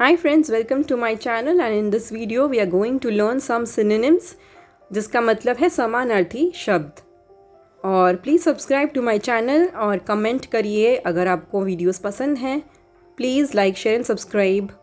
Hi friends, welcome to my channel and in this video we are going to learn some synonyms जिसका मतलब है समानार्थी शब्द। और please subscribe to my channel और comment करिए अगर आपको वीडियोस पसंद हैं। Please like share and subscribe.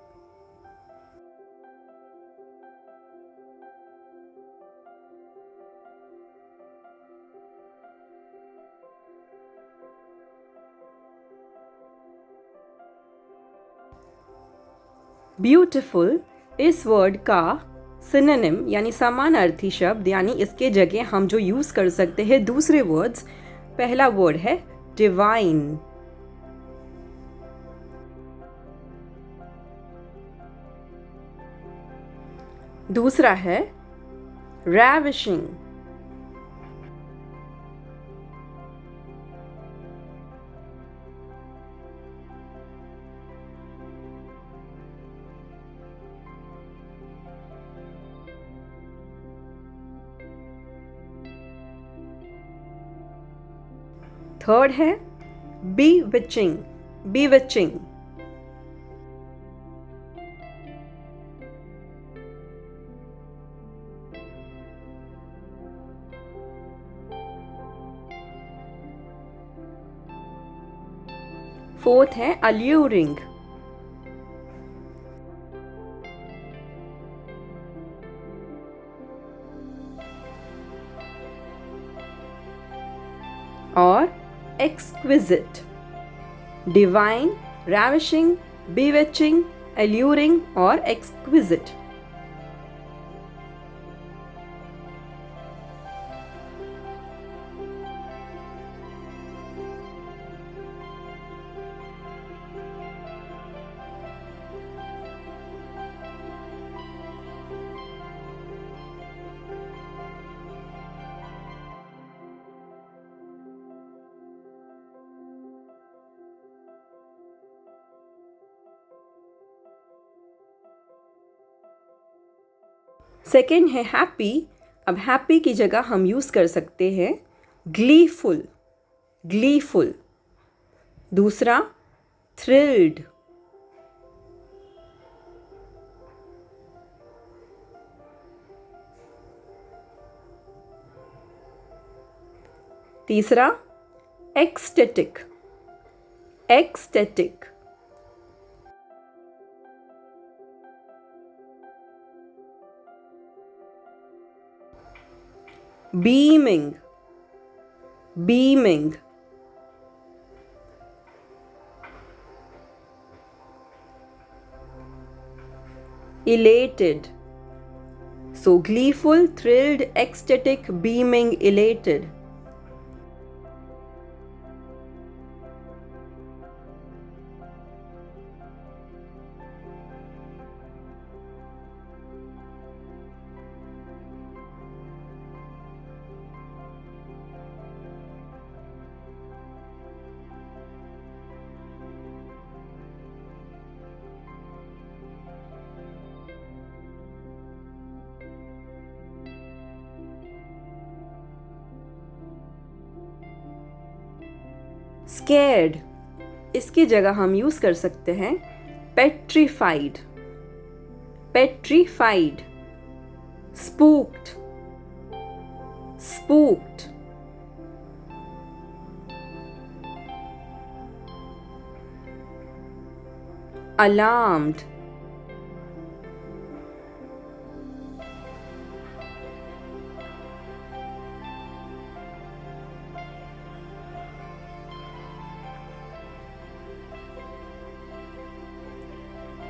Beautiful इस वर्ड का सिनोनिम यानी समानार्थी शब्द यानी इसके जगह हम जो यूज़ कर सकते हैं दूसरे वर्ड्स, पहला वर्ड है डिवाइन। दूसरा है रैविशिंग। थर्ड है bewitching, bewitching। फोर्थ है alluring। और exquisite। Divine, ravishing, bewitching, alluring और exquisite। सेकेंड है हैप्पी। अब हैप्पी की जगह हम यूज़ कर सकते हैं ग्लीफुल, ग्लीफुल। दूसरा थ्रिल्ड। तीसरा ecstatic, ecstatic. beaming, beaming। elated, so gleeful, thrilled, ecstatic, beaming, elated। Scared, इसकी जगह हम यूज़ कर सकते हैं petrified, petrified. Spooked, spooked. alarmed,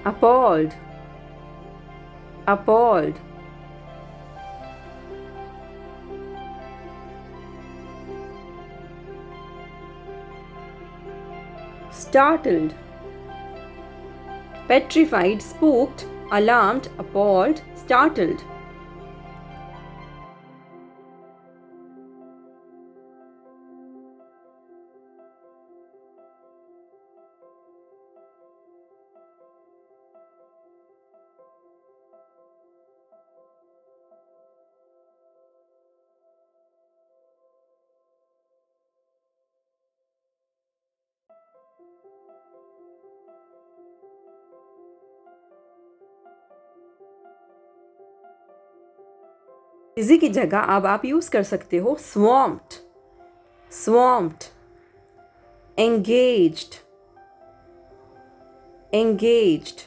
appalled, appalled। startled, petrified, spooked, alarmed, appalled, startled। busy की जगह अब आप यूज़ कर सकते हो swamped, swamped, engaged, engaged,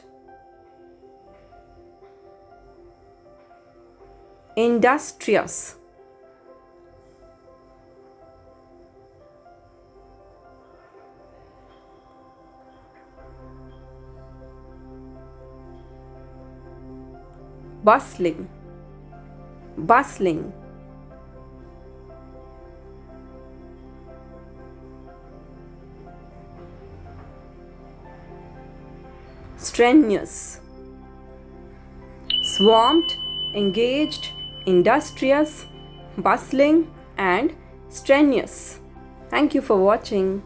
industrious, bustling, bustling, strenuous, swamped, engaged, industrious, bustling and strenuous. Thank you for watching.